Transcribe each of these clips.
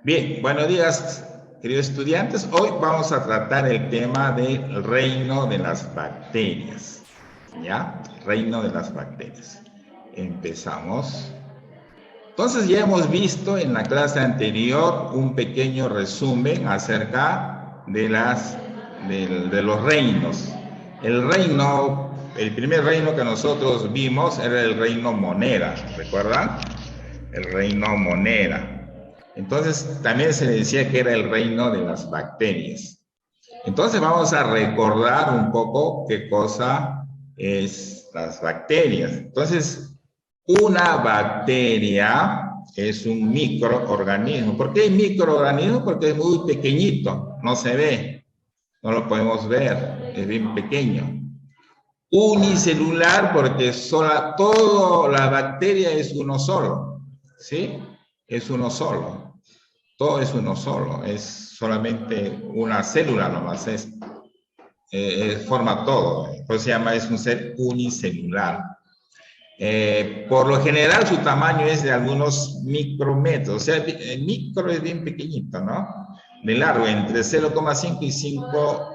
Bien, buenos días, queridos estudiantes. Hoy vamos a tratar el tema del reino de las bacterias. ¿Ya? Reino de las bacterias. Empezamos. Entonces ya hemos visto en la clase anterior un pequeño resumen acerca de los reinos. El primer reino que nosotros vimos era el reino Monera, ¿recuerdan? El reino Monera. Entonces también se le decía que era el reino de las bacterias. Entonces vamos a recordar un poco qué cosa es las bacterias. Entonces, una bacteria es un microorganismo. ¿Por qué microorganismo? Porque es muy pequeñito, no se ve, no lo podemos ver, es bien pequeño. Unicelular porque toda la bacteria es uno solo, ¿sí? Es uno solo. Todo es uno solo, es solamente una célula nomás, forma todo, por eso se llama, es un ser unicelular. Por lo general su tamaño es de algunos micrometros, o sea, el micro es bien pequeñito, ¿no? De largo, entre 0,5 y 5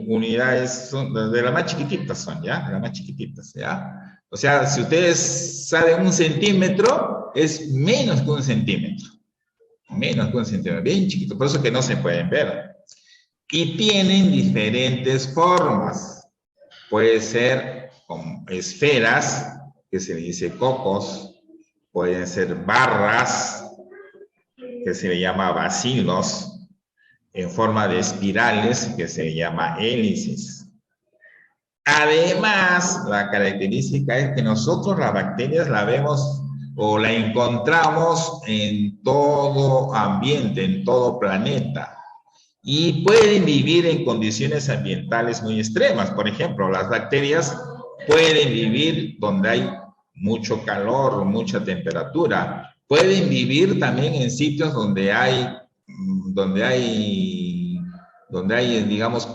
unidades, son de las más chiquititas son, ¿ya? De las más chiquititas, ¿ya? O sea, si ustedes saben un centímetro, es menos que un centímetro. Menos que un centímetro, bien chiquito, por eso que no se pueden ver. Y tienen diferentes formas. Puede ser como esferas, que se le dice cocos, pueden ser barras, que se le llama bacilos, en forma de espirales, que se le llama hélices. Además, la característica es que nosotros las bacterias la vemos o la encontramos en todo ambiente, en todo planeta. Y pueden vivir en condiciones ambientales muy extremas. Por ejemplo, las bacterias pueden vivir donde hay mucho calor, mucha temperatura. Pueden vivir también en sitios donde hay, digamos,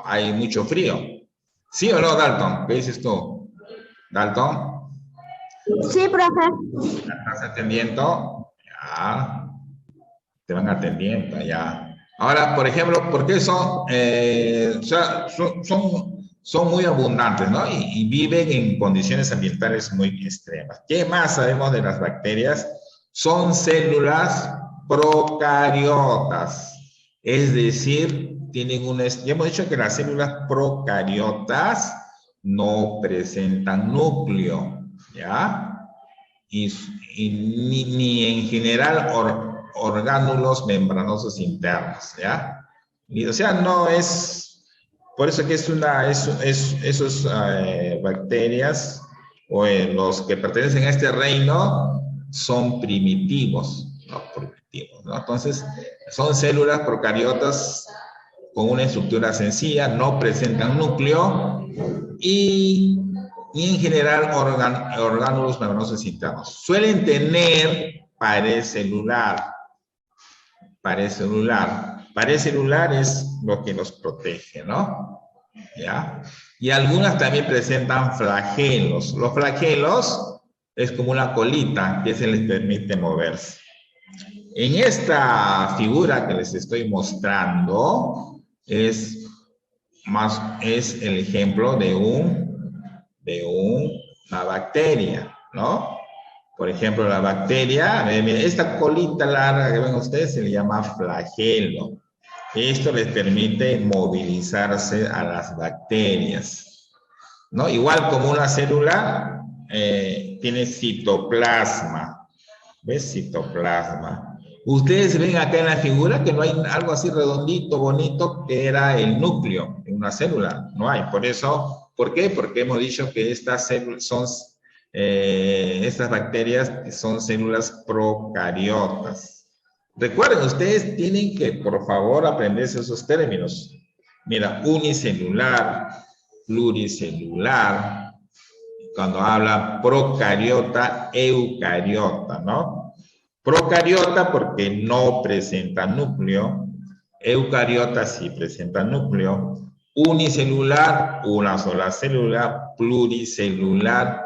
hay mucho frío. ¿Sí o no, Dalton? ¿Qué dices tú? ¿Dalton? Sí, profe. ¿Estás atendiendo? Ya. Te van atendiendo, ya. Ahora, por ejemplo, ¿por qué son muy abundantes, ¿no? Y viven en condiciones ambientales muy extremas. ¿Qué más sabemos de las bacterias? Son células procariotas. Es decir, ya hemos dicho que las células procariotas no presentan núcleo, ¿ya? Y ni en general orgánulos membranosos internos, ¿ya? Y, o sea, no es, por eso que esos bacterias o los que pertenecen a este reino son primitivos, ¿no? Entonces, son células procariotas con una estructura sencilla, no presentan núcleo y en general orgánulos membranosos internos. Suelen tener pared celular. Pared celular. Pared celular es lo que los protege, ¿no? ¿Ya? Y algunas también presentan flagelos. Los flagelos es como una colita que se les permite moverse. En esta figura que les estoy mostrando es el ejemplo de una bacteria, ¿no? Por ejemplo, la bacteria, esta colita larga que ven ustedes se le llama flagelo. Esto les permite movilizarse a las bacterias, ¿no? Igual como una célula tiene citoplasma, ¿ves? Citoplasma. Ustedes ven acá en la figura que no hay algo así redondito, bonito, que era el núcleo en una célula. No hay. Por eso, ¿por qué? Porque hemos dicho que estas bacterias son células procariotas. Recuerden, ustedes tienen que, por favor, aprenderse esos términos. Mira, unicelular, pluricelular, cuando habla procariota, eucariota, ¿no? Procariota porque no presenta núcleo, eucariota sí presenta núcleo, unicelular, una sola célula, pluricelular,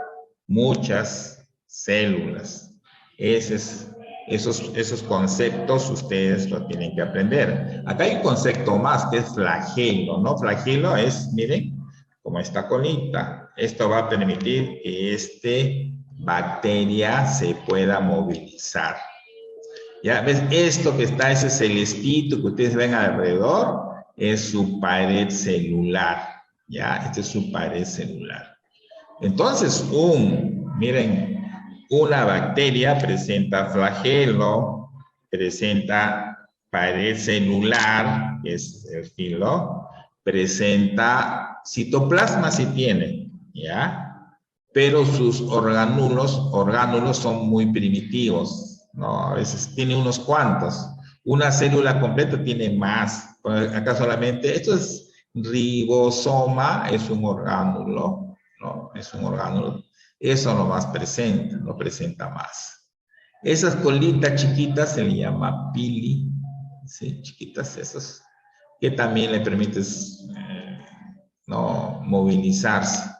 muchas células. Ese es Esos conceptos ustedes lo tienen que aprender. Acá hay un concepto más que es flagelo, ¿no? Flagelo es, miren, como esta colita. Esto va a permitir que esta bacteria se pueda movilizar. ¿Ya ves? Esto que está, ese celestito que ustedes ven alrededor, es su pared celular. ¿Ya? Esta es su pared celular. Entonces, miren, una bacteria presenta flagelo, presenta pared celular, que es el filo, presenta citoplasma si tiene, ¿ya? Pero sus orgánulos son muy primitivos, ¿no? A veces tiene unos cuantos. Una célula completa tiene más. Acá solamente, esto es ribosoma, es un orgánulo, ¿no? Es un orgánulo. Eso nomás presenta, no presenta más. Esas colitas chiquitas se le llama pili, ¿sí? Chiquitas esas, que también le permiten no, movilizarse,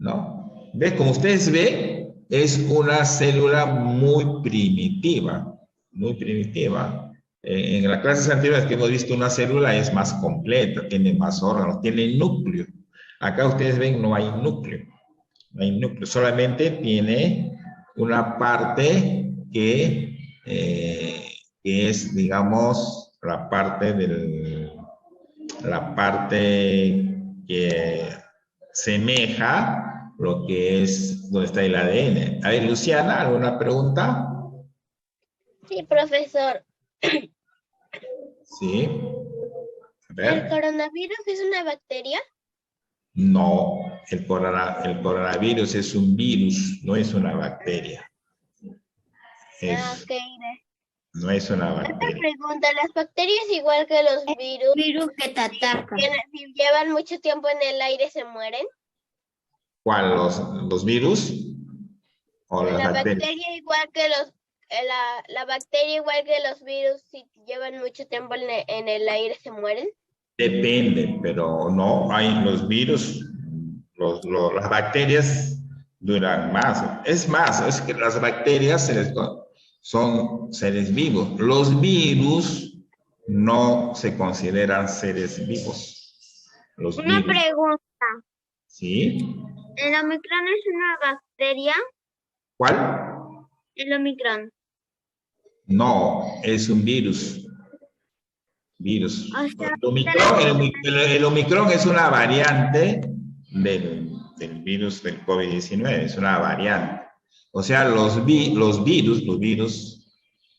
¿no? ¿Ves? Como ustedes ven, es una célula muy primitiva, muy primitiva. En las clases anteriores que hemos visto una célula es más completa, tiene más órganos, tiene núcleo. Acá ustedes ven, no hay núcleo. No hay núcleo, solamente tiene una parte que es, digamos, la parte que semeja lo que es donde está el ADN. A ver, Luciana, ¿alguna pregunta? Sí, profesor. Sí. A ver. ¿El coronavirus es una bacteria? No, el coronavirus es un virus, no es una bacteria. No es una bacteria. Otra pregunta, ¿las bacterias igual que los virus que te atacan? si llevan mucho tiempo en el aire se mueren? ¿Cuál? ¿Los virus? ¿O las La bacterias? bacteria igual que la bacteria igual que los virus, si llevan mucho tiempo en el aire se mueren. Depende, pero no, hay los virus, las bacterias duran más. Es más, es que las bacterias son seres vivos. Los virus no se consideran seres vivos. Una pregunta. ¿Sí? ¿El Omicron es una bacteria? ¿Cuál? El Omicron. No, es un virus. Virus. O sea, el Omicron es una variante del virus del COVID-19, es una variante. O sea, los virus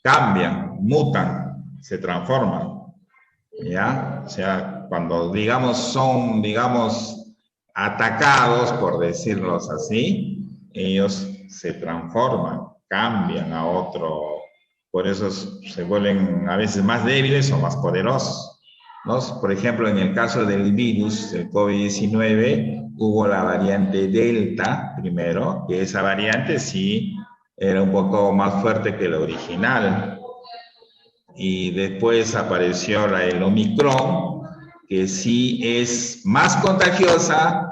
cambian, mutan, se transforman. ¿Ya? O sea, cuando, digamos, son, atacados, por decirlo así, ellos se transforman, cambian a otro. Por eso se vuelven a veces más débiles o más poderosos, ¿no? Por ejemplo, en el caso del virus, del COVID-19, hubo la variante Delta primero, que esa variante sí era un poco más fuerte que la original. Y después apareció el Omicron, que sí es más contagiosa,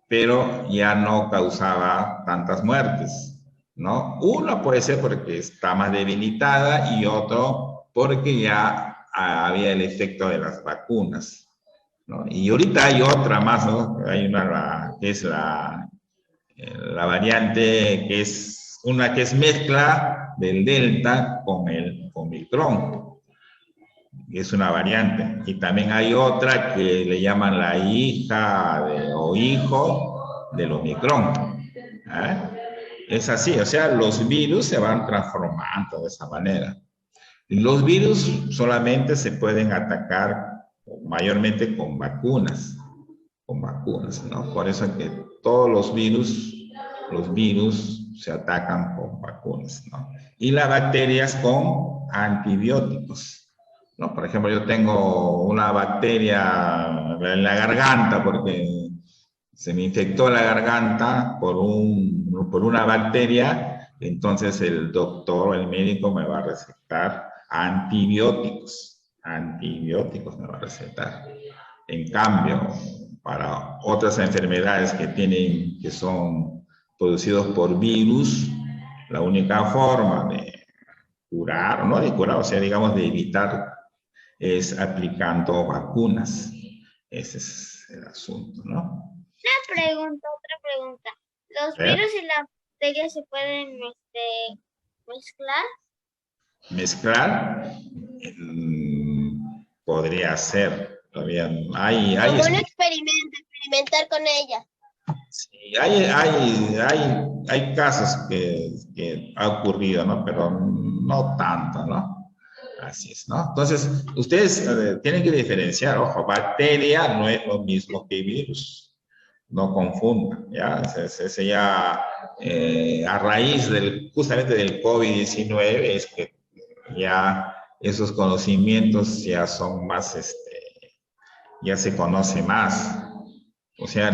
pero ya no causaba tantas muertes, ¿no? Uno puede ser porque está más debilitada y otro porque ya había el efecto de las vacunas, ¿no? Y ahorita hay otra más, ¿no? Hay una que es la variante que es una que es mezcla del Delta con el Omicron. Es una variante. Y también hay otra que le llaman la hija o hijo del Omicron. Es así, o sea, los virus se van transformando de esa manera. Los virus solamente se pueden atacar mayormente con vacunas, ¿no? Por eso es que todos los virus se atacan con vacunas, ¿no? Y las bacterias con antibióticos, ¿no? Por ejemplo, yo tengo una bacteria en la garganta porque se me infectó la garganta por una bacteria, entonces el doctor, el médico me va a recetar antibióticos me va a recetar. En cambio, para otras enfermedades que son producidos por virus, la única forma curar, no de curar, o sea, digamos de evitar, es aplicando vacunas. Ese es el asunto, ¿no? Otra pregunta. ¿Los A ver, virus y las bacterias se pueden mezclar? mezclar, podría ser, todavía hay, Como un experimento, experimentar con ella. sí, hay casos que ha ocurrido, ¿no? Pero no tanto, ¿no? Así es, ¿no? Entonces, ustedes tienen que diferenciar, ojo, bacteria no es lo mismo que virus, no confundan, ¿ya? Ese ya, a raíz justamente del COVID-19 es que ya esos conocimientos ya son más, ya se conoce más. O sea,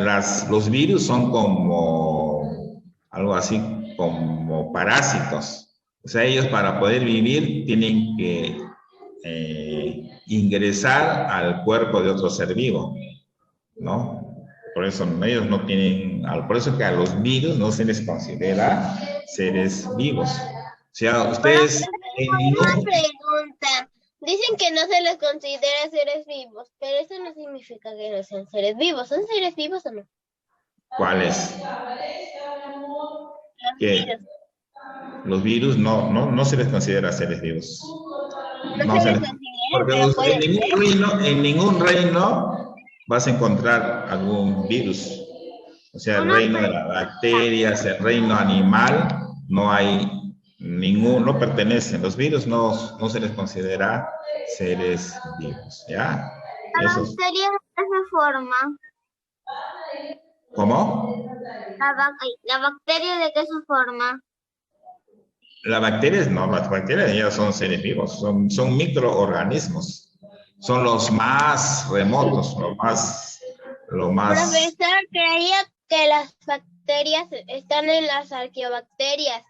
los virus son como algo así como parásitos. O sea, ellos para poder vivir tienen que ingresar al cuerpo de otro ser vivo, ¿no? Por eso ellos no tienen, por eso que a los virus no se les considera seres vivos. O sea, ustedes Una pregunta. Dicen que no se les considera seres vivos, pero eso no significa que no sean seres vivos. ¿Son seres vivos o no? ¿cuáles? Los Que virus. los virus no se les considera seres vivos. No No se se les les, considera, porque pero pueden ser. en ningún reino vas a encontrar algún virus. O sea, el Una reino de las bacterias, el reino animal, no hay no pertenecen. Los virus no se les considera seres vivos, ¿ya? ¿La Eso, bacteria de qué se forma? ¿cómo? ¿La bacteria de qué se forma? Las bacterias ya son seres vivos, son microorganismos. Son los más remotos, lo más. Profesor, creía que las bacterias están en las arqueobacterias.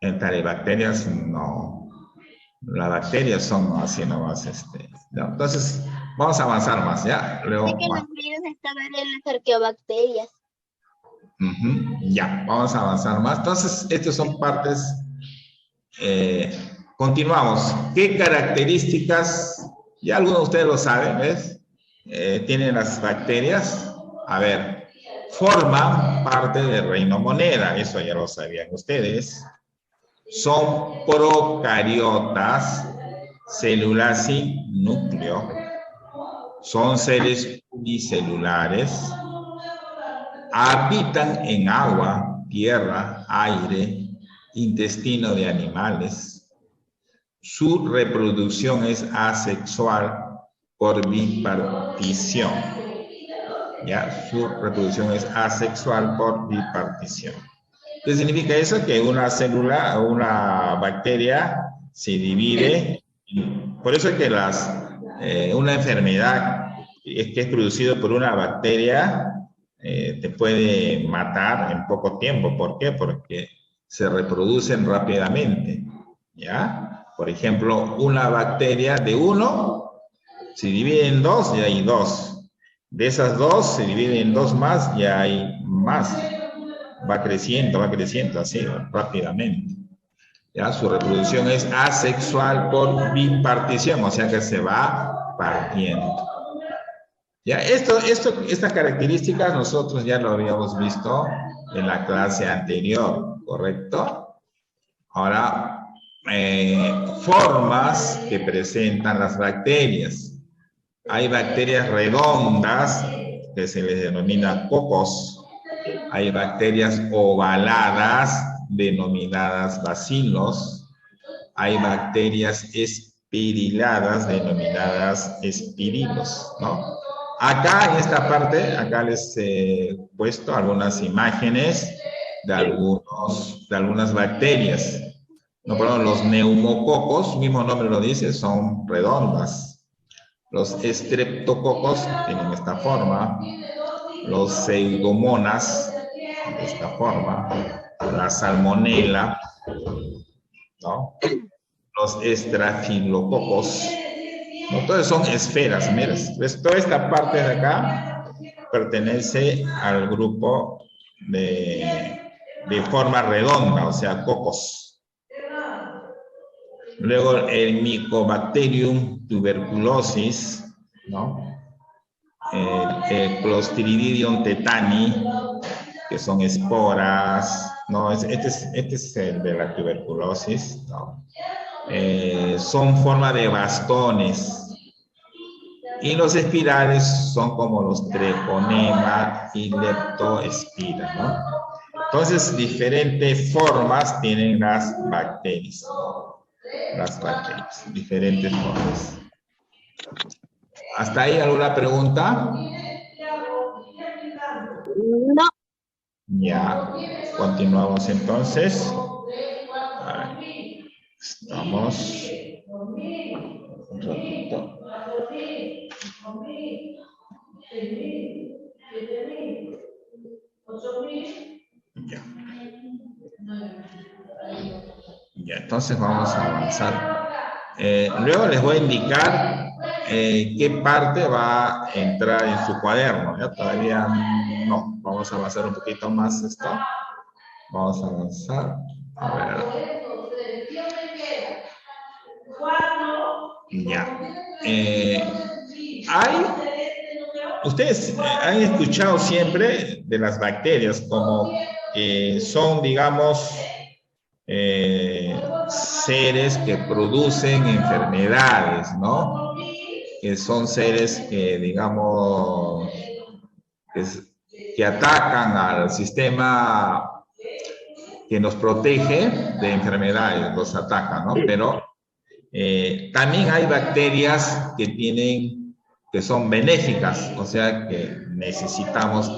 Entre bacterias, no. Las bacterias son así nomás, no. Entonces, vamos a avanzar más, ¿ya? Luego, Sé que más. los virus estaban en las arqueobacterias. Ya, vamos a avanzar más. Entonces, estas son partes. Continuamos. ¿Qué características, ya algunos de ustedes lo saben, ¿ves? Tienen las bacterias. A ver, forman parte del reino moneda, eso ya lo sabían ustedes. Son procariotas, células sin núcleo. Son seres unicelulares. Habitan en agua, tierra, aire, intestino de animales. Su reproducción es asexual por bipartición. ¿Ya? Su reproducción es asexual por bipartición. ¿Qué significa eso? Que una célula o una bacteria se divide. Por eso es que una enfermedad que es producida por una bacteria te puede matar en poco tiempo. ¿Por qué? Porque se reproducen rápidamente. ¿Ya? Por ejemplo, una bacteria de uno se divide en dos y hay dos. De esas dos se divide en dos más y hay más. Va creciendo así rápidamente. ¿Ya? Su reproducción es asexual por bipartición, o sea que se va partiendo. ¿Ya? Estas características nosotros ya lo habíamos visto en la clase anterior, ¿correcto? Ahora, formas que presentan las bacterias. Hay bacterias redondas que se les denomina cocos. Hay bacterias ovaladas denominadas bacilos. Hay bacterias espiriladas denominadas espirilos, ¿no? Acá en esta parte, acá les he puesto algunas imágenes de algunas bacterias. No, perdón, los neumococos, mismo nombre lo dice, son redondas. Los estreptococos tienen esta forma. Los pseudomonas de esta forma. La salmonela, ¿no? Los estrafilococos. ¿No? Todos son esferas, miras. Pues toda esta parte de acá pertenece al grupo de forma redonda, o sea, cocos. Luego el Mycobacterium tuberculosis, ¿no? El Clostridium tetani, que son esporas, ¿no? Este es el de la tuberculosis, ¿no? Son forma de bastones. Y los espirales son como los treponema y leptospira, ¿no? Entonces, diferentes formas tienen las bacterias, ¿no? Las bacterias, diferentes formas. ¿Hasta ahí alguna pregunta? No. Ya, continuamos entonces. A ver, estamos un ratito. Ya. Ya, entonces vamos a avanzar. Luego les voy a indicar qué parte va a entrar en su cuaderno. ¿Ya? Todavía no. Vamos a avanzar un poquito más esto. Vamos a avanzar. A ver. Ya. Ustedes han escuchado siempre de las bacterias como son, digamos, seres que producen enfermedades, ¿no? Que son seres que, digamos, que atacan al sistema que nos protege de enfermedades, los atacan, ¿no? Pero también hay bacterias que son benéficas, o sea, que necesitamos,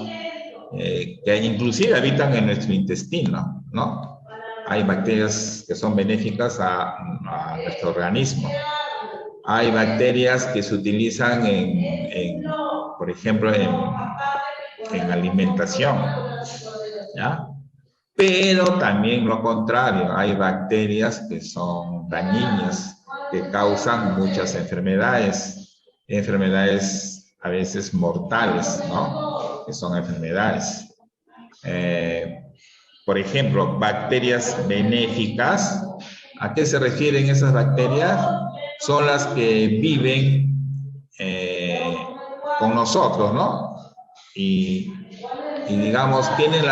que inclusive habitan en nuestro intestino, ¿no? Hay bacterias que son benéficas a nuestro organismo. Hay bacterias que se utilizan por ejemplo, en alimentación, ¿ya? Pero también lo contrario, hay bacterias que son dañinas, que causan muchas enfermedades a veces mortales, ¿no? Que son enfermedades. Por ejemplo, bacterias benéficas, ¿a qué se refieren esas bacterias? Son las que viven con nosotros, ¿no? Y digamos, tienen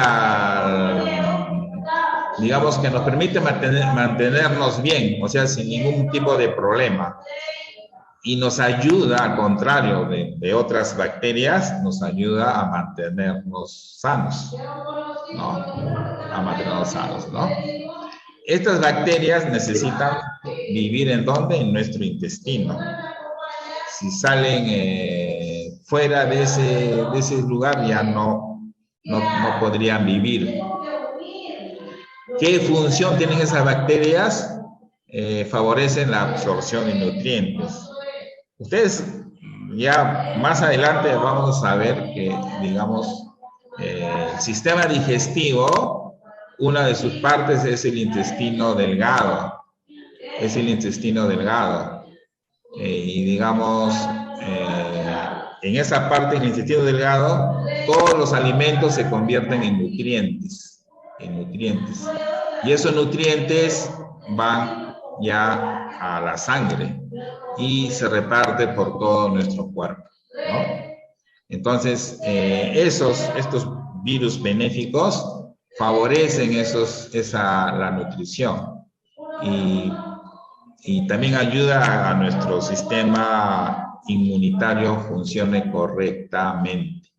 digamos que nos permite mantenernos bien, o sea, sin ningún tipo de problema. Y nos ayuda, al contrario de otras bacterias, nos ayuda a mantenernos sanos, ¿no? A mantenernos sanos, ¿no? Estas bacterias necesitan vivir ¿en dónde? En nuestro intestino. Si salen fuera de ese lugar, ya no podrían vivir. ¿Qué función tienen esas bacterias? Favorecen la absorción de nutrientes. Ustedes ya más adelante vamos a ver que, digamos, el sistema digestivo, una de sus partes es el intestino delgado. Es el intestino delgado. Y digamos, en esa parte del intestino delgado, todos los alimentos se convierten en nutrientes. Y esos nutrientes van ya a la sangre y se reparte por todo nuestro cuerpo, ¿no? Entonces, estos virus benéficos favorecen la nutrición y también ayuda a nuestro sistema inmunitario funcione correctamente.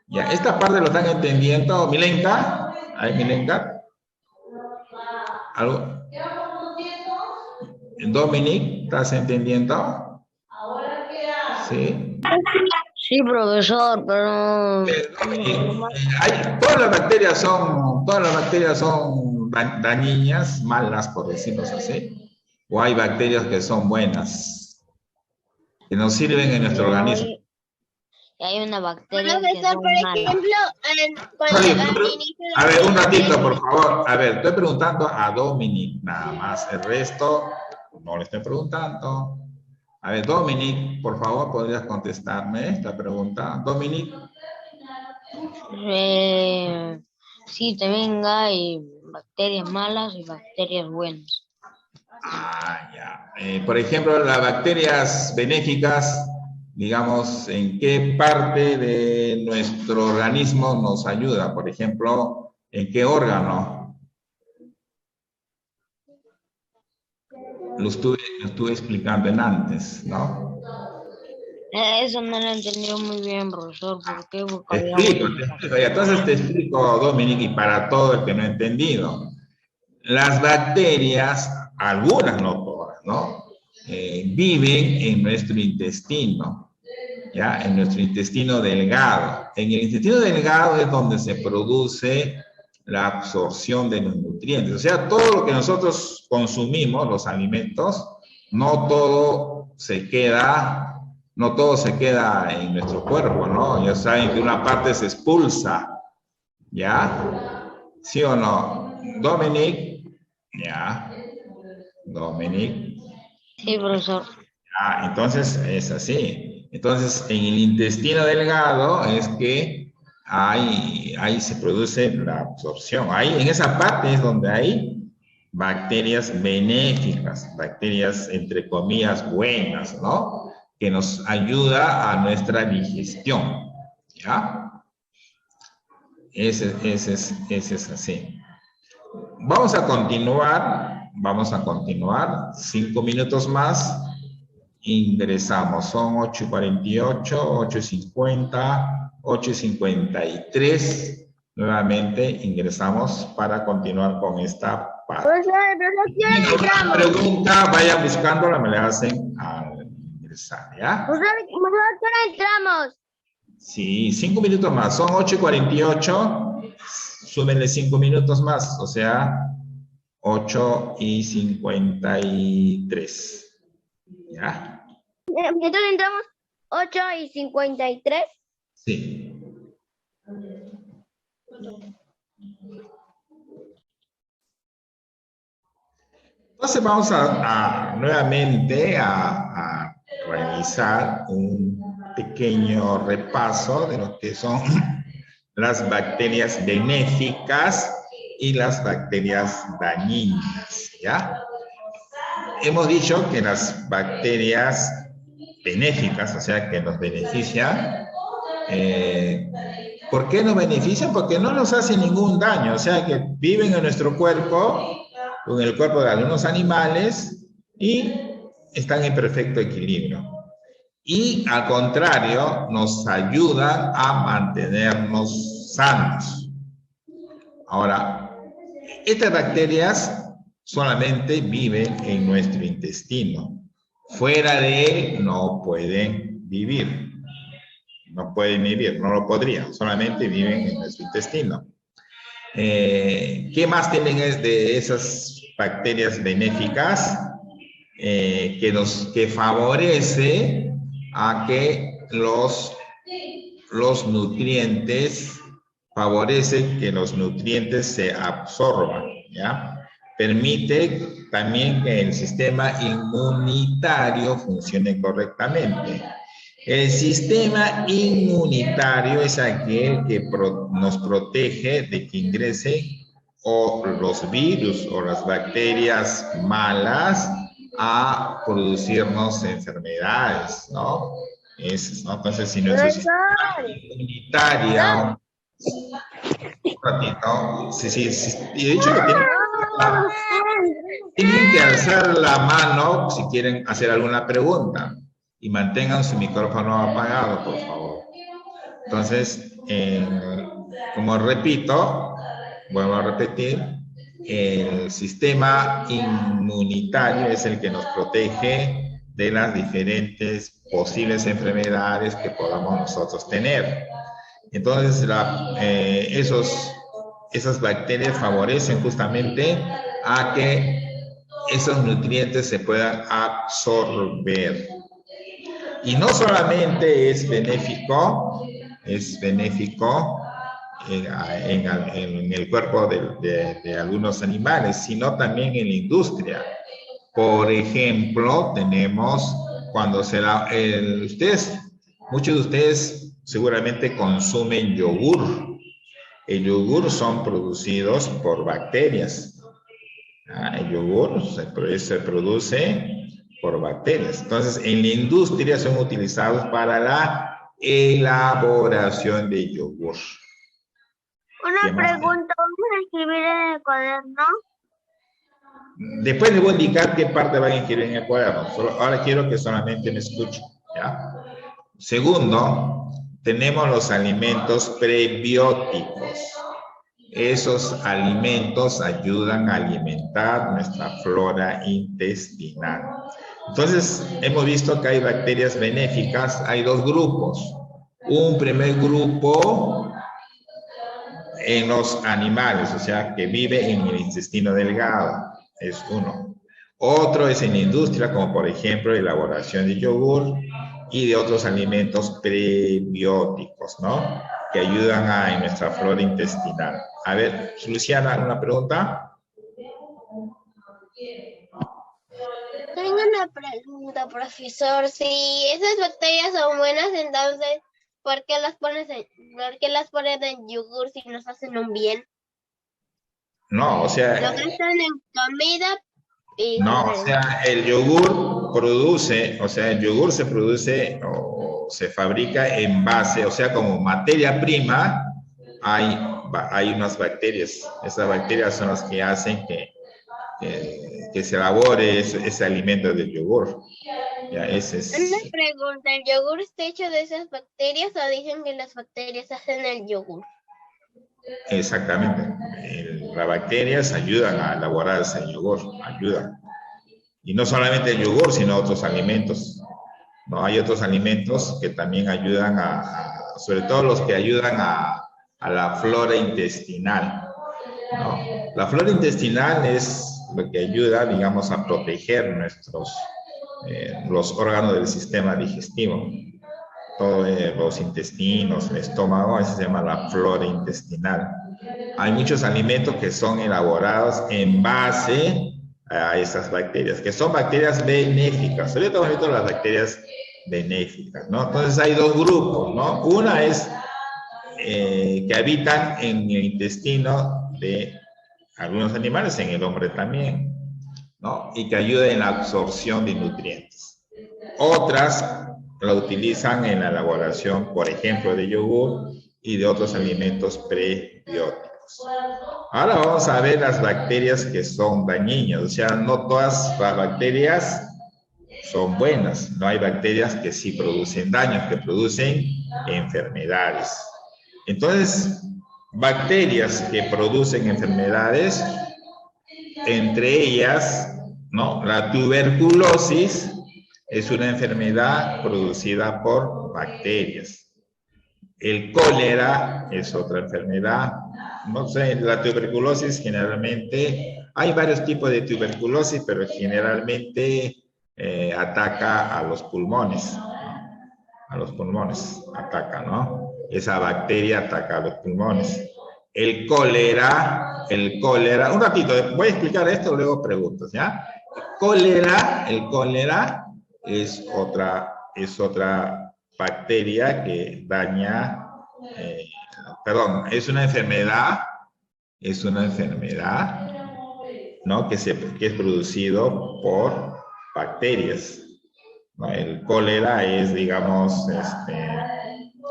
Ya, esta parte lo están entendiendo, Milenka. ¿Ay, Milenka? ¿Algo? Dominic, ¿estás entendiendo? Sí. Sí, profesor, pero... Todas las bacterias son dañinas, malas, por decirlo así. O hay bacterias que son buenas, que nos sirven en nuestro organismo. Hay una bacteria que Profesor, son por malas. ejemplo, cuando al inicio de A ver, un ratito, por favor. A ver, estoy preguntando a Dominic, nada más. El resto no le estoy preguntando. A ver, Dominic, por favor, ¿podrías contestarme esta pregunta? Dominic. Sí, también hay bacterias malas y bacterias buenas. Ya. Por ejemplo, las bacterias benéficas, digamos, ¿en qué parte de nuestro organismo nos ayuda? Por ejemplo, ¿en qué órgano? Lo estuve explicando en antes, ¿no? Eso no lo he entendido muy bien, profesor. ¿Por qué? Porque Te había explico, te explico. Y entonces te explico, Dominic, y para todo el que no ha entendido. Las bacterias, algunas, no todas, ¿no? Viven en nuestro intestino, ¿ya? En nuestro intestino delgado. En el intestino delgado es donde se produce la absorción de los nutrientes. O sea, todo lo que nosotros consumimos, los alimentos, no todo se queda en nuestro cuerpo, ¿no? Ya saben que una parte se expulsa, ¿ya? ¿Sí o no? Dominic, ¿ya? Dominic. Sí, profesor. Entonces es así. Entonces, en el intestino delgado es que ahí se produce la absorción. Ahí, en esa parte es donde hay bacterias benéficas, bacterias entre comillas buenas, ¿no? Que nos ayuda a nuestra digestión, ¿ya? Ese es así. Vamos a continuar, 5 minutos más. Ingresamos, son 8:48, 8:50, 8:53. Nuevamente ingresamos para continuar con esta parte. Si alguna pregunta, vayan buscándola, me la hacen al ingresar, ¿ya? entramos? Sí, 5 minutos más, son 8:48. Súmenle 5 minutos más, o sea, 8:53. ¿Ya? Entonces entramos 8:53. Sí. Entonces vamos nuevamente a realizar un pequeño repaso de lo que son las bacterias benéficas y las bacterias dañinas, ¿ya? Hemos dicho que las bacterias benéficas, o sea, que nos benefician, ¿por qué nos benefician? Porque no nos hacen ningún daño, o sea, que viven en nuestro cuerpo, en el cuerpo de algunos animales, y están en perfecto equilibrio. Y al contrario, nos ayudan a mantenernos sanos. Ahora, estas bacterias solamente viven en nuestro intestino. Fuera de él no pueden vivir. No pueden vivir, no lo podrían. Solamente viven en nuestro intestino. ¿Qué más tienen de esas bacterias benéficas? Que favorece a que los nutrientes, favorece que los nutrientes se absorban, ¿ya? Permite también que el sistema inmunitario funcione correctamente. El sistema inmunitario es aquel que nos protege de que ingresen o los virus o las bacterias malas a producirnos enfermedades, ¿no? ¿no? Entonces, si nuestro sistema inmunitario... Un ratito. Sí. Y he dicho que tienen que alzar la mano si quieren hacer alguna pregunta. Y mantengan su micrófono apagado, por favor. Entonces, como repito, vuelvo a repetir, el sistema inmunitario es el que nos protege de las diferentes posibles enfermedades que podamos nosotros tener. Entonces, esas bacterias favorecen justamente a que esos nutrientes se puedan absorber. Y no solamente es benéfico en el cuerpo de algunos animales, sino también en la industria. Por ejemplo, tenemos cuando muchos de ustedes seguramente consumen yogur. El yogur son producidos por bacterias. El yogur se produce por bacterias. Entonces, en la industria son utilizados para la elaboración de yogur. Una pregunta, ¿vamos a escribir en el cuaderno? Después les voy a indicar qué parte van a escribir en el cuaderno. Ahora quiero que solamente me escuchen, ¿ya? Segundo, tenemos los alimentos prebióticos. Esos alimentos ayudan a alimentar nuestra flora intestinal. Entonces, hemos visto que hay bacterias benéficas. Hay dos grupos. Un primer grupo en los animales, o sea, que vive en el intestino delgado. Es uno. Otro es en la industria, como por ejemplo, elaboración de yogur y de otros alimentos prebióticos, ¿no? Que ayudan a nuestra flora intestinal. A ver, Luciana, ¿alguna pregunta? Tengo una pregunta, profesor. Si esas bacterias son buenas, entonces, ¿por qué las ponen en yogur si nos hacen un bien? No, o sea... Lo gastan en comida y... No, o sea, el yogur se produce o se fabrica en base, o sea, como materia prima, hay unas bacterias. Esas bacterias son las que hacen que se elabore ese alimento del yogur. Ya, ese es... Una pregunta, ¿el yogur está hecho de esas bacterias o dicen que las bacterias hacen el yogur? Exactamente. Las bacterias ayudan a elaborar ese yogur, ayudan. Y no solamente el yogur, sino otros alimentos. No, hay otros alimentos que también ayudan sobre todo los que ayudan a la flora intestinal, ¿no? La flora intestinal es lo que ayuda, digamos, a proteger los órganos del sistema digestivo. Todos los intestinos, el estómago, eso se llama la flora intestinal. Hay muchos alimentos que son elaborados en base a esas bacterias, que son bacterias benéficas. Ahorita hemos visto las bacterias benéficas, ¿no? Entonces hay dos grupos, ¿no? Una es que habitan en el intestino de algunos animales, en el hombre también, ¿no? Y que ayudan en la absorción de nutrientes. Otras la utilizan en la elaboración, por ejemplo, de yogur y de otros alimentos prebióticos. Ahora vamos a ver las bacterias que son dañinas. O sea, no todas las bacterias son buenas. No hay bacterias que sí producen daño, que producen enfermedades. Entonces, bacterias que producen enfermedades, entre ellas, ¿no? La tuberculosis es una enfermedad producida por bacterias. El cólera es otra enfermedad. No sé, la tuberculosis generalmente, hay varios tipos de tuberculosis, pero generalmente ataca a los pulmones. A los pulmones ataca, ¿no? Esa bacteria ataca a los pulmones. El cólera, un ratito, voy a explicar esto, luego preguntas, ¿ya? El cólera es otra bacteria que daña, es una enfermedad, ¿no? Que es producido por bacterias, ¿no? El cólera es, digamos,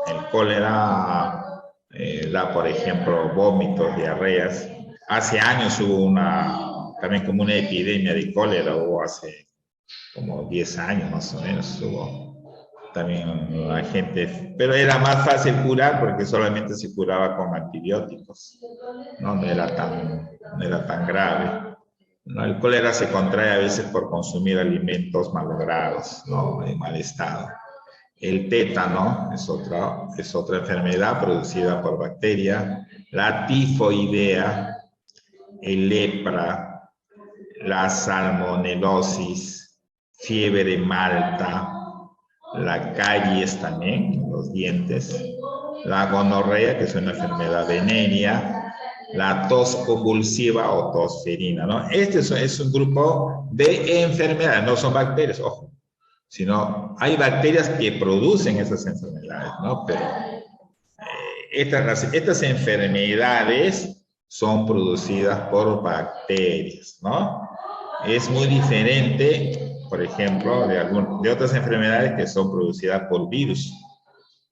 el cólera da, por ejemplo, vómitos, diarreas. Hace años hubo también como una epidemia de cólera, hubo hace como 10 años más o menos, hubo también la gente, pero era más fácil curar porque solamente se curaba con antibióticos, no era tan grave, ¿no? El cólera se contrae a veces por consumir alimentos malogrados, ¿no? En mal estado. El tétano es otra enfermedad producida por bacteria. La tifoidea, el lepra, la salmonelosis, fiebre de Malta, la caries también, los dientes, la gonorrea, que es una enfermedad venérea, la tos convulsiva o tos ferina, ¿no? Este es un grupo de enfermedades, no son bacterias, ojo, sino hay bacterias que producen esas enfermedades, ¿no? Pero estas enfermedades son producidas por bacterias, ¿no? Es muy diferente, por ejemplo, de otras enfermedades que son producidas por virus.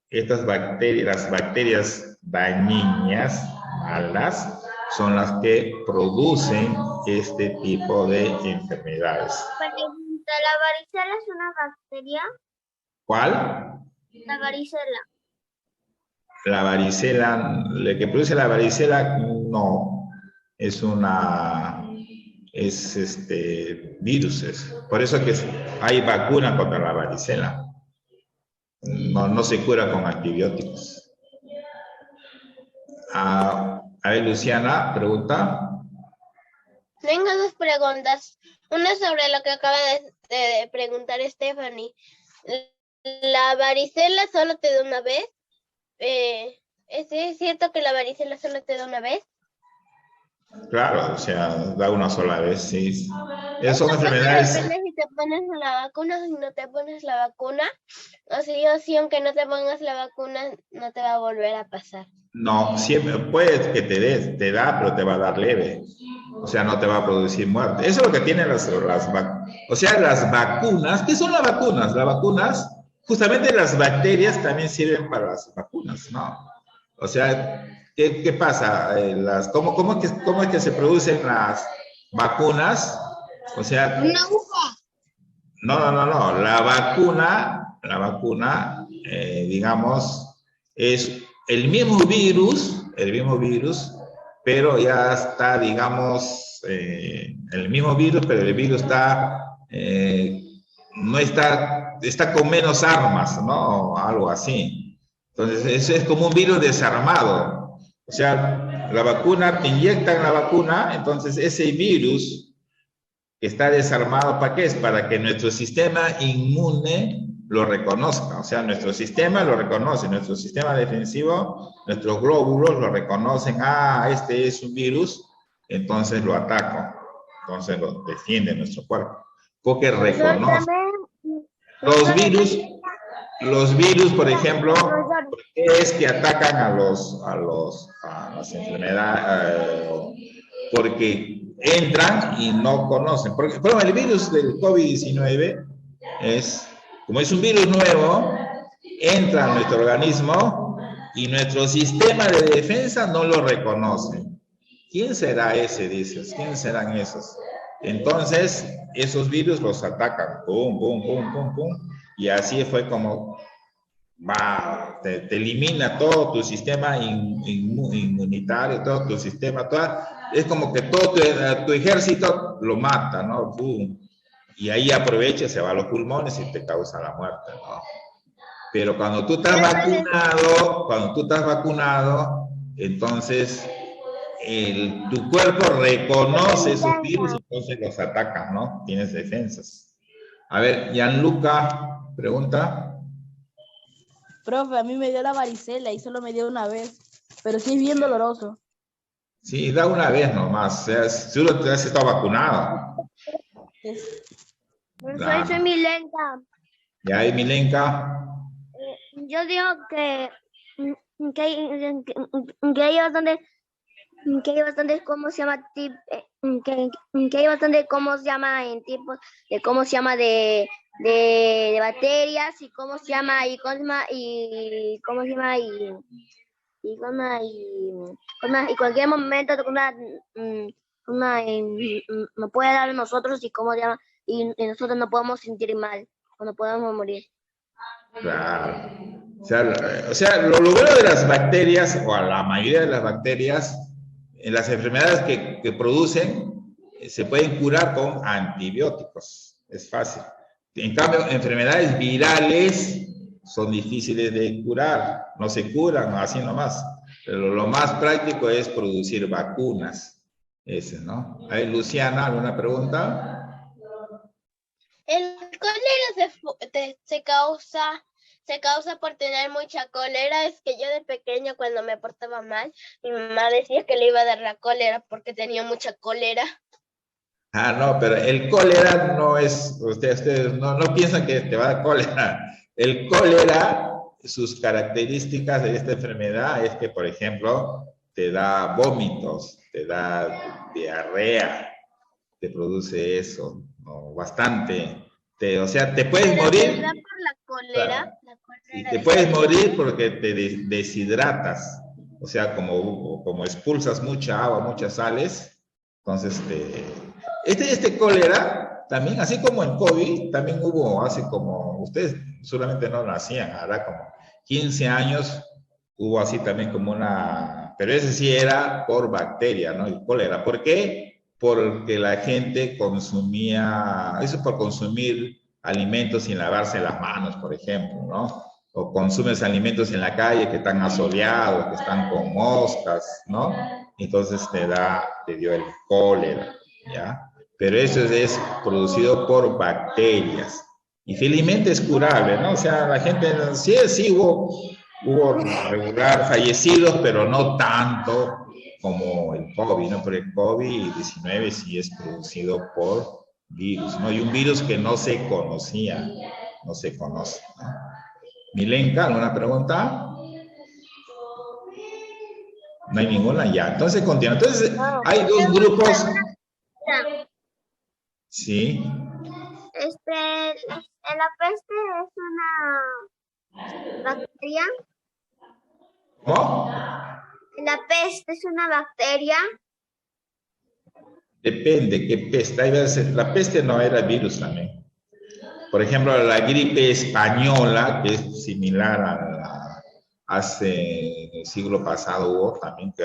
Estas bacterias, las bacterias dañinas, malas, son las que producen este tipo de enfermedades. Pregunta, ¿la varicela es una bacteria? ¿Cuál? La varicela. La varicela, lo que produce la varicela no, es virus. Por eso que hay vacuna contra la varicela. No se cura con antibióticos. A ver, Luciana, pregunta. Tengo dos preguntas. Una sobre lo que acaba de preguntar Stephanie. ¿La varicela solo te da una vez? ¿Es cierto que la varicela solo te da una vez? Claro, o sea, da una sola vez, sí. Esas son enfermedades. Depende si te pones la vacuna o si no te pones la vacuna. O sí, aunque no te pongas la vacuna, no te va a volver a pasar. No, siempre puede que te da, pero te va a dar leve. O sea, no te va a producir muerte. Eso es lo que tienen las vacunas. O sea, las vacunas, ¿qué son las vacunas? Las vacunas, justamente las bacterias también sirven para las vacunas, ¿no? O sea, ¿qué pasa? ¿Cómo es que se producen las vacunas? O sea, Una aguja. no. La vacuna, digamos, es el mismo virus, pero ya está, digamos, el mismo virus, pero el virus está con menos armas, ¿no? Algo así. Entonces, eso es como un virus desarmado. O sea, la vacuna, te inyectan la vacuna, entonces ese virus que está desarmado, ¿para qué es? Para que nuestro sistema inmune lo reconozca. O sea, nuestro sistema lo reconoce, nuestro sistema defensivo, nuestros glóbulos lo reconocen. Ah, este es un virus, entonces lo ataco. Entonces lo defiende nuestro cuerpo. Porque reconoce. Los virus, por ejemplo, es que atacan a las enfermedades, porque entran y no conocen. Porque, pero el virus del COVID-19 como es un virus nuevo, entra a nuestro organismo y nuestro sistema de defensa no lo reconoce. ¿Quién será ese, dices? ¿Quién serán esos? Entonces, esos virus los atacan, pum, pum, pum, pum, pum, y así fue como te elimina todo tu sistema inmunitario, todo tu sistema, es como que todo tu ejército lo mata, ¿no? Pum. Y ahí aprovecha, se va a los pulmones y te causa la muerte, ¿no? Pero cuando tú estás vacunado, entonces tu cuerpo reconoce esos virus y entonces los atacas, ¿no? Tienes defensas. A ver, Gianluca, pregunta. Profe, a mí me dio la varicela y solo me dio una vez, pero sí es bien doloroso. Sí, da una vez nomás, o sea, seguro te has estado vacunado. Claro. Soy Milenka. Ya hay Milenka. Yo digo que hay bastante cómo se llama que hay bastante cómo se llama en tipos de cómo se llama de bacterias y cómo se llama y cualquier momento nos puede dar a nosotros y cómo se llama y nosotros no podemos sentir mal o no podemos morir. Claro. O sea, lo bueno de las bacterias, o a la mayoría de las bacterias, en las enfermedades que producen, se pueden curar con antibióticos. Es fácil. En cambio, enfermedades virales son difíciles de curar. No se curan así nomás. Pero lo más práctico es producir vacunas. Ese, ¿no? A ver, Luciana, ¿alguna pregunta? El cólera se causa por tener mucha cólera. Es que yo de pequeña, cuando me portaba mal, mi mamá decía que le iba a dar la cólera porque tenía mucha cólera. Ah, no, pero el cólera no es, ustedes no piensan que te va a dar cólera. El cólera, sus características de esta enfermedad es que, por ejemplo, te da vómitos, te da diarrea, te produce eso, ¿no? Bastante. O sea, te puedes ¿Pero morir. vendrá por la cólera? La Sí, cólera te de puedes Cristo. morir porque te deshidratas. O sea, como expulsas mucha agua, muchas sales, entonces este cólera, también, así como el COVID, también hubo hace como, ustedes solamente no nacían, hará como 15 años, hubo así también como pero ese sí era por bacteria, ¿no? El cólera. ¿Por qué? Porque la gente consumía, eso por consumir alimentos sin lavarse las manos, por ejemplo, ¿no? O consumes alimentos en la calle que están asoleados, que están con moscas, ¿no? Entonces te dio el cólera, ¿ya? Pero eso es producido por bacterias. Y felizmente es curable, ¿no? O sea, la gente, sí hubo regular fallecidos, pero no tanto como el COVID, ¿no? Pero el COVID-19 sí es producido por virus, ¿no? Y un virus que no se conocía, no se conoce, ¿no? Milenka, ¿alguna pregunta? No hay ninguna ya. Entonces continúa. Entonces hay dos grupos. Sí. ¿La peste es una bacteria? ¿Cómo? ¿La peste es una bacteria? Depende qué peste. Hay veces, la peste no era virus también. Por ejemplo, la gripe española, que es similar a hace el siglo pasado hubo también, que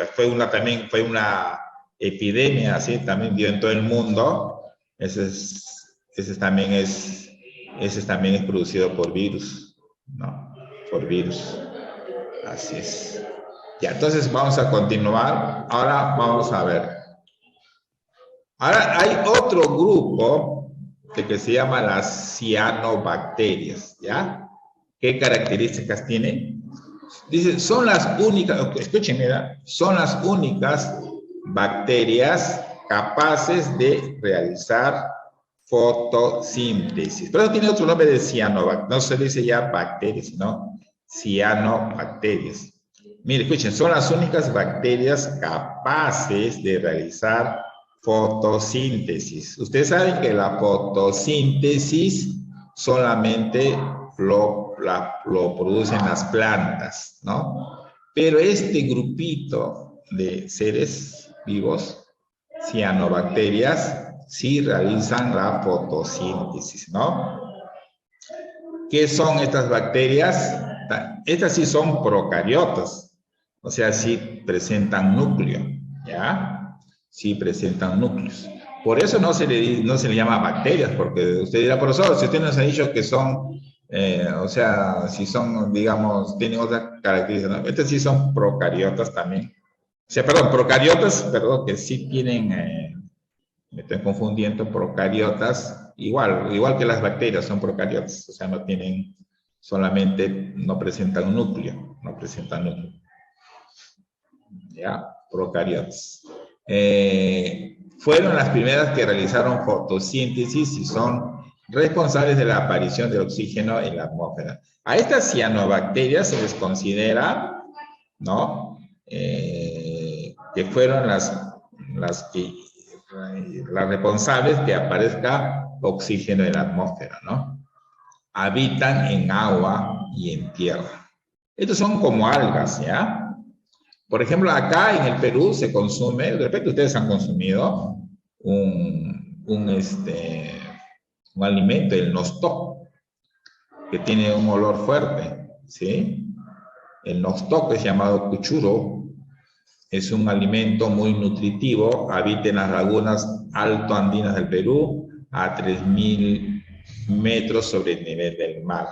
también fue una epidemia, así también dio en todo el mundo. Ese también es producido por virus, ¿no? Por virus. Así es. Ya, entonces vamos a continuar. Ahora vamos a ver. Ahora hay otro grupo que se llama las cianobacterias, ¿ya? ¿Qué características tienen? Dice, son las únicas, escúchenme, ¿verdad? Son las únicas bacterias capaces de realizar fotosíntesis. Pero tiene otro nombre de cianobacterias, no se dice ya bacterias, sino cianobacterias. Mire, escuchen, son las únicas bacterias capaces de realizar fotosíntesis. Ustedes saben que la fotosíntesis solamente lo producen las plantas, ¿no? Pero este grupito de seres vivos, cianobacterias, sí realizan la fotosíntesis, ¿no? ¿Qué son estas bacterias? Estas sí son procariotas, o sea, sí presentan núcleo, ¿ya? Sí presentan núcleos. Por eso no se le llama bacterias, porque usted dirá, profesor, si usted nos ha dicho que son, o sea, si son, digamos, tienen otras características, ¿no? Estas sí son procariotas también. O sea, procariotas, que sí tienen, me estoy confundiendo, procariotas, igual que las bacterias son procariotas, o sea, no tienen, solamente no presentan núcleo, no presentan núcleo. ¿Ya? Procariotas. Fueron las primeras que realizaron fotosíntesis y son responsables de la aparición de oxígeno en la atmósfera. A estas cianobacterias se les considera, ¿no? Que fueron las responsables que aparezca oxígeno en la atmósfera, ¿no? Habitan en agua y en tierra. Estos son como algas, ¿ya? Por ejemplo, acá en el Perú se consume, de repente ustedes han consumido un alimento, el nostoc, que tiene un olor fuerte, ¿sí? El nostoc es llamado cuchuro, es un alimento muy nutritivo, habita en las lagunas altoandinas del Perú a 3.000 metros sobre el nivel del mar.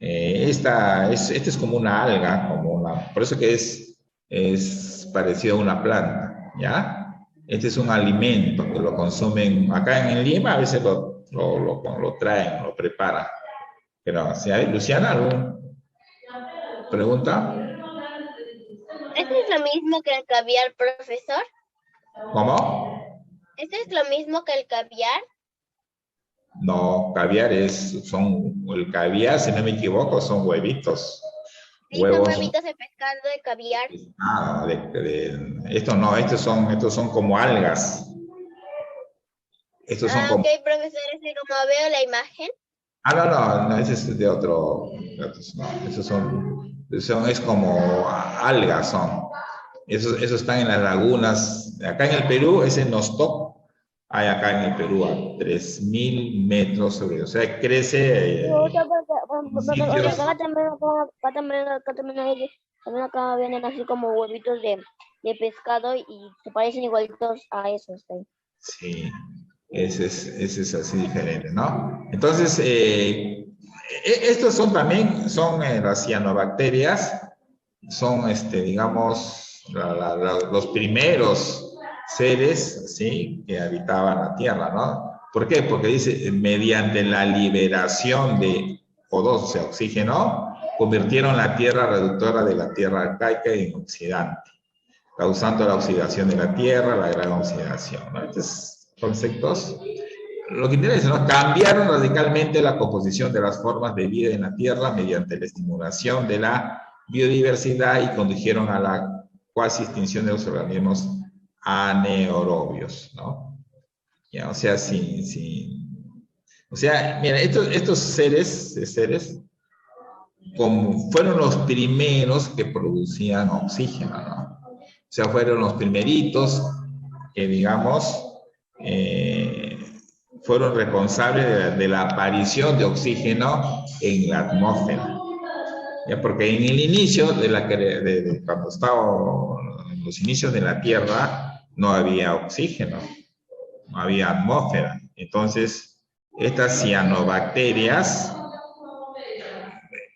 Esta es como una alga, por eso que es parecido a una planta, ¿ya? Este es un alimento que lo consumen acá en Lima, a veces lo traen, lo preparan. Pero, si hay, Luciana, ¿alguna pregunta? ¿Esto es lo mismo que el caviar, profesor? ¿Cómo? ¿Esto es lo mismo que el caviar? No, el caviar, si no me equivoco, son huevitos. Sí, son huevos. huevitos de pescado, de caviar. Ah, estos no, estos son como algas. Estos son Ah, como. ok, profesor, es como veo la imagen. Ah, no, ese es de otro. No, es como algas son. Esos están en las lagunas. Acá en el Perú, ese Nostoc, hay acá en el Perú a 3000 metros sobre. O sea, crece en sitios. También acá vienen así como huevitos de pescado y se parecen igualitos a esos. Sí, ese es así diferente, ¿no? Entonces, estos son también, son las cianobacterias, son, digamos, los primeros seres, ¿sí? Que habitaban la Tierra, ¿no? ¿Por qué? Porque dice, mediante la liberación de O2, o sea, oxígeno, convirtieron la Tierra reductora de la Tierra arcaica en oxidante, causando la oxidación de la Tierra, la gran oxidación, ¿no? Estos conceptos, lo que interesa, ¿no? Cambiaron radicalmente la composición de las formas de vida en la Tierra mediante la estimulación de la biodiversidad y condujeron a la cuasi extinción de los organismos anaerobios, ¿no? Ya, o sea, o sea, mira, estos seres como fueron los primeros que producían oxígeno, ¿no? O sea, fueron los primeritos que, digamos, fueron responsables de la aparición de oxígeno en la atmósfera. ¿Ya? Porque en el inicio cuando estaba en los inicios de la Tierra, no había oxígeno, no había atmósfera. Entonces, estas cianobacterias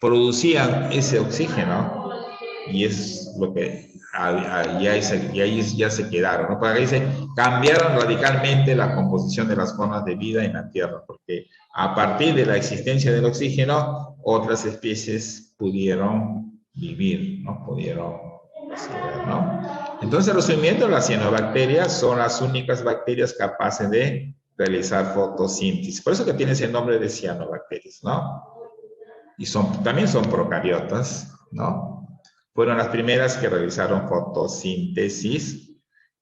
producían ese oxígeno y es lo que ahí ya se quedaron, ¿no? Porque ahí se cambiaron radicalmente la composición de las formas de vida en la Tierra, porque a partir de la existencia del oxígeno, otras especies pudieron vivir, ¿no? Pudieron respirar, ¿no? Entonces, resumiendo, las cianobacterias son las únicas bacterias capaces de realizar fotosíntesis. Por eso que tiene ese nombre de cianobacterias, ¿no? Y también son procariotas, ¿no? Fueron las primeras que realizaron fotosíntesis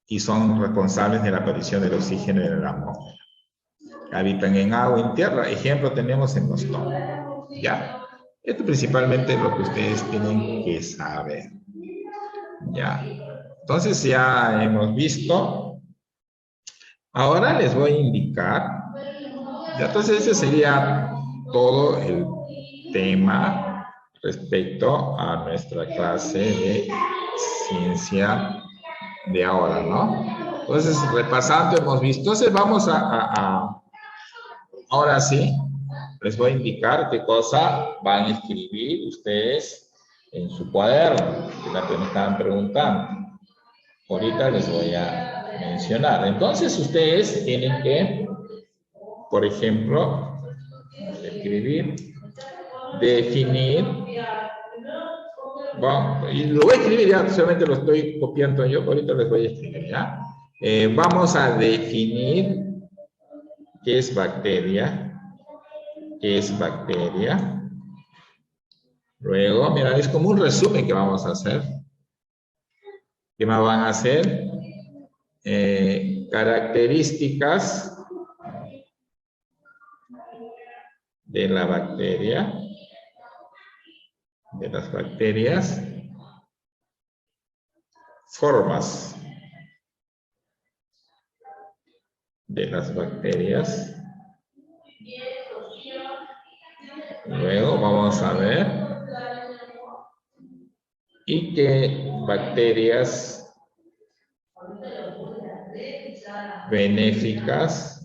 y son responsables de la aparición del oxígeno en la atmósfera. Habitan en agua y en tierra. Ejemplo tenemos en Nostoc. ¿Ya? Esto principalmente es lo que ustedes tienen que saber. ¿Ya? Entonces ya hemos visto. Ahora les voy a indicar. ¿Ya? Entonces ese sería todo el tema respecto a nuestra clase de ciencia de ahora, ¿no? Entonces, repasando, hemos visto. Entonces, vamos ahora sí, les voy a indicar qué cosa van a escribir ustedes en su cuaderno, que la que me estaban preguntando. Ahorita les voy a mencionar. Entonces, ustedes tienen que, por ejemplo, escribir, definir. Bueno, y lo voy a escribir ya, solamente lo estoy copiando yo, ahorita les voy a escribir, ¿ya? Vamos a definir qué es bacteria, Luego, mira, es como un resumen que vamos a hacer. ¿Qué más van a hacer? Características de la bacteria, de las bacterias, formas de las bacterias. Luego vamos a ver y qué bacterias benéficas,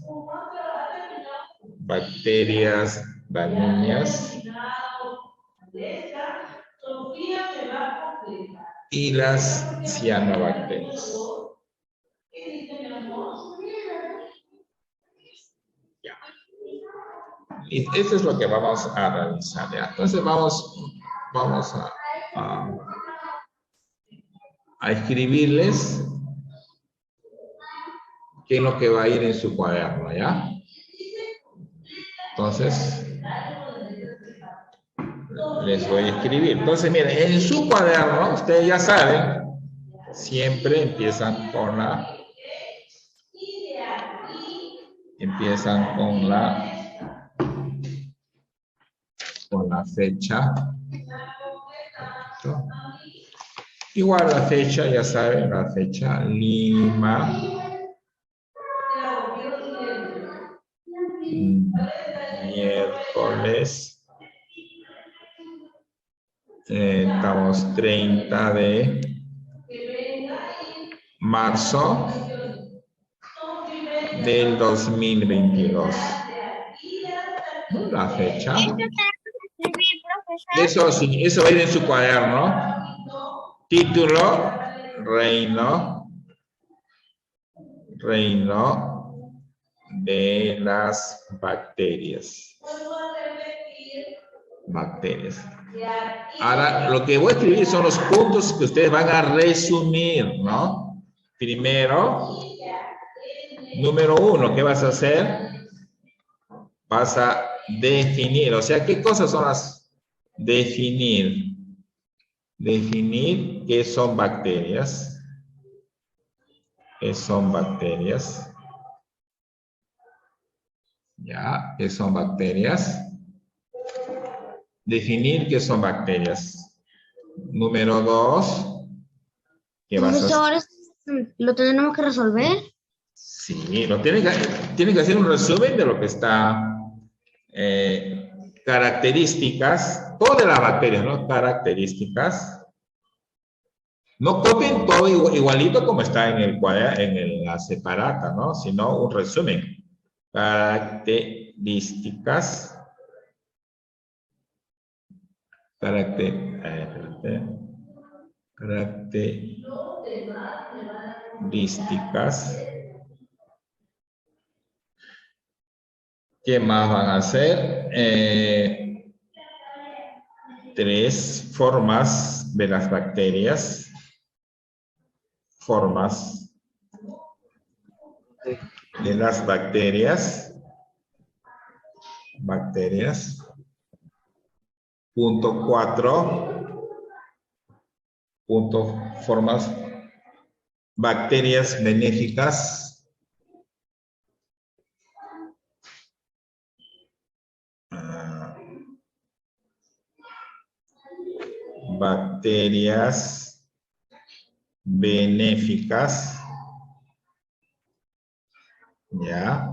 bacterias dañinas y las cianobacterias. Ya. Y eso es lo que vamos a realizar, ¿ya? Entonces vamos a escribirles qué es lo que va a ir en su cuaderno, ¿ya? Entonces, Les voy a escribir. Entonces, miren, en su cuaderno, ustedes ya saben, siempre empiezan con la fecha. ¿Listo? Igual la fecha, ya saben, la fecha, Lima, miércoles, estamos 30 de marzo del 2022. ¿No? La fecha. Eso sí, eso va a ir en su cuaderno. Título, reino de las bacterias. Ahora, lo que voy a escribir son los puntos que ustedes van a resumir, ¿no? Primero, número 1, ¿qué vas a hacer? Vas a definir, o sea, ¿qué cosas son las definir? Definir qué son bacterias. ¿Qué son bacterias? ¿Ya? ¿Qué son bacterias? Definir qué son bacterias. Número 2. ¿Qué vas a hacer? ¿Lo tenemos que resolver? Sí, tiene que hacer un resumen de lo que está, características, todas las bacterias, ¿no? Características. No copien todo igualito como está en el cuaderno, en la separata, ¿no? Sino un resumen. Características. Características. ¿Qué más van a hacer? 3 formas de las bacterias. Formas de las bacterias. Punto 4. Formas. Bacterias benéficas. Bacterias benéficas. Ya.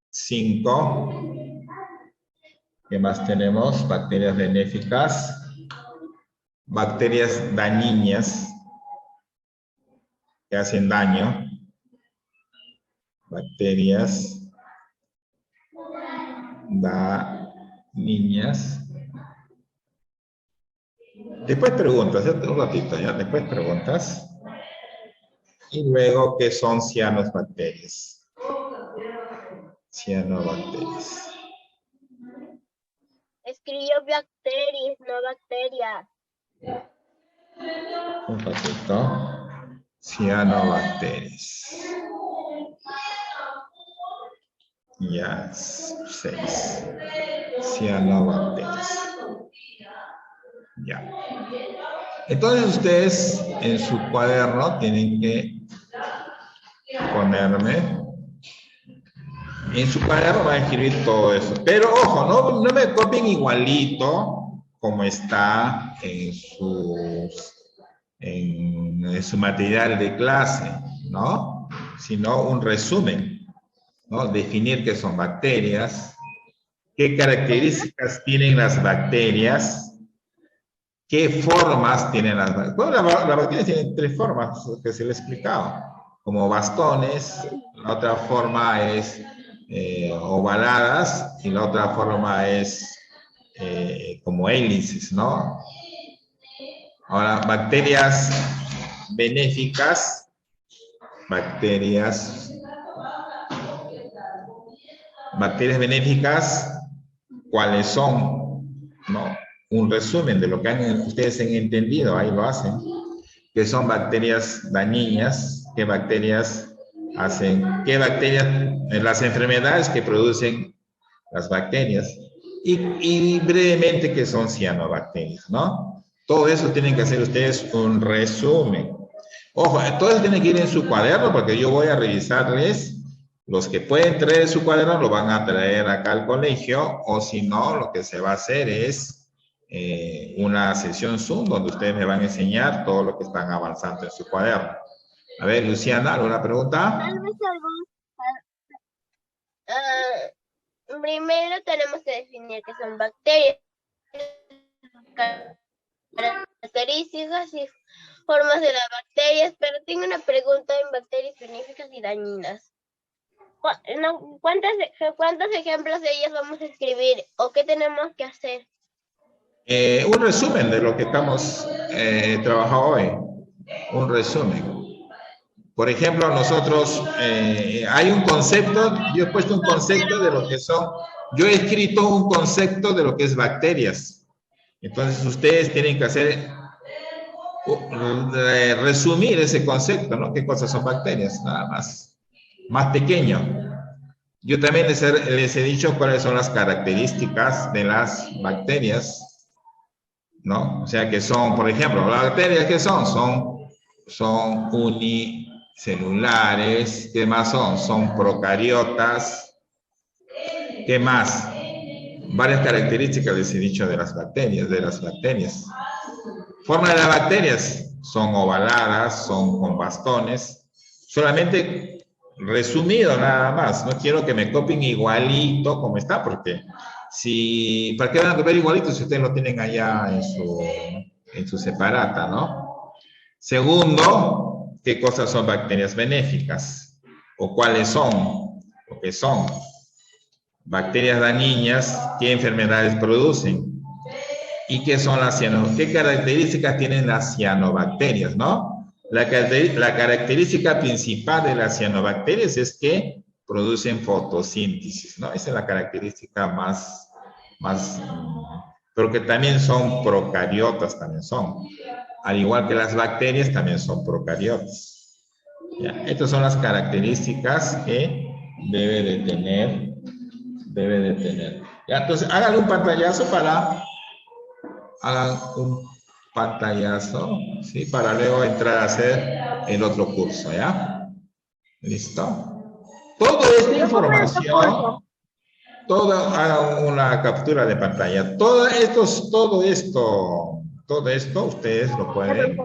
5. ¿Qué más tenemos? Bacterias benéficas. Bacterias dañinas que hacen daño. Bacterias dañinas. Después preguntas, un ratito ya, después preguntas. Y luego, ¿qué son cianobacterias? Cianobacterias. Escribió bacterias, no bacterias. Un ratito. Cianobacterias. Ya, 6. Cianobacterias. Ya. Entonces ustedes en su cuaderno tienen que ponerme. En su cuaderno van a escribir todo eso. Pero ojo, no me copien igualito como está en su material de clase, ¿no? Sino un resumen, ¿no? Definir qué son bacterias, qué características tienen las bacterias, qué formas tienen las bacterias. Bueno, las bacterias tienen 3 formas que se les he explicado, como bastones, la otra forma es ovaladas y la otra forma es como hélices, ¿no? Ahora, bacterias benéficas, bacterias benéficas, ¿cuáles son? ¿No? Un resumen de lo que ustedes han entendido, ahí lo hacen, que son bacterias dañinas, qué bacterias hacen, las enfermedades que producen las bacterias, Y brevemente, ¿qué son cianobacterias, no? Todo eso tienen que hacer ustedes un resumen. Ojo, todo eso tiene que ir en su cuaderno porque yo voy a revisarles. Los que pueden traer su cuaderno lo van a traer acá al colegio, o si no, lo que se va a hacer es una sesión Zoom donde ustedes me van a enseñar todo lo que están avanzando en su cuaderno. A ver, Luciana, ¿alguna pregunta? Tal vez primero tenemos que definir qué son bacterias, características y formas de las bacterias, pero tengo una pregunta en bacterias benéficas y dañinas. ¿Cuántos ejemplos de ellas vamos a escribir o qué tenemos que hacer? Un resumen de lo que estamos trabajando hoy. Un resumen. Por ejemplo, nosotros, hay un concepto, yo he puesto un concepto de lo que son, yo he escrito un concepto de lo que es bacterias. Entonces, ustedes tienen que hacer, resumir ese concepto, ¿no? ¿Qué cosas son bacterias? Nada más pequeño. Yo también les he dicho cuáles son las características de las bacterias, ¿no? O sea, que son, por ejemplo, las bacterias, ¿qué son? Son unicelulares. ¿Qué más son? Son procariotas. ¿Qué más? Varias características les he dicho de las bacterias. Forma de las bacterias. Son ovaladas, son con bastones. Solamente resumido nada más. No quiero que me copien igualito como está, porque ¿para qué van a copiar igualito si ustedes lo tienen allá en su separata, ¿no? Segundo, ¿qué cosas son bacterias benéficas? ¿O cuáles son? ¿O qué son? Bacterias dañinas, ¿qué enfermedades producen? ¿Y qué son qué características tienen las cianobacterias, no? La característica principal de las cianobacterias es que producen fotosíntesis, ¿no? Esa es la característica más, pero que también son procariotas, también son. Al igual que las bacterias, también son procariotas. ¿Ya? Estas son las características que debe de tener. ¿Ya? Entonces, hagan un pantallazo ¿sí? Para luego entrar a hacer el otro curso, ¿ya? ¿Listo? Toda esta información, hagan una captura de pantalla. Todo esto, ustedes lo pueden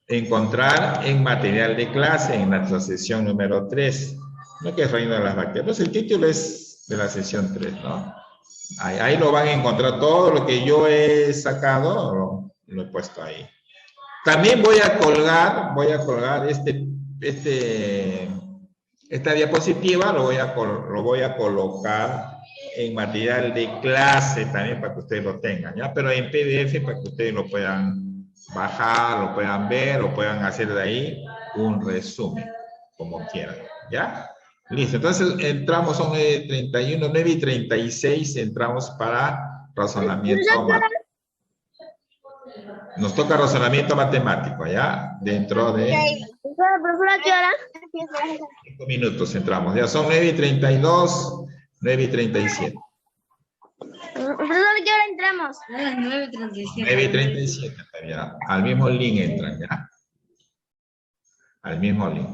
encontrar en material de clase, en nuestra sesión número 3, ¿no? Que es Reino de las Bacterias. Pues el título es de la sesión 3, ¿no? Ahí lo van a encontrar, todo lo que yo he sacado, lo he puesto ahí. También voy a colgar esta diapositiva, lo voy a colocar en material de clase también para que ustedes lo tengan, ¿ya? Pero en PDF para que ustedes lo puedan bajar, lo puedan ver, lo puedan hacer de ahí un resumen, como quieran, ¿ya? Listo, entonces entramos, son 9:31, 9:36, entramos para razonamiento matemático. Nos toca razonamiento matemático, ¿ya? Dentro de 5 minutos entramos, ya son 9:32, 9:37. Profesor, ¿qué hora entramos? A las 9:37. 9:37, ya. Al mismo link entran, ¿ya? Al mismo link.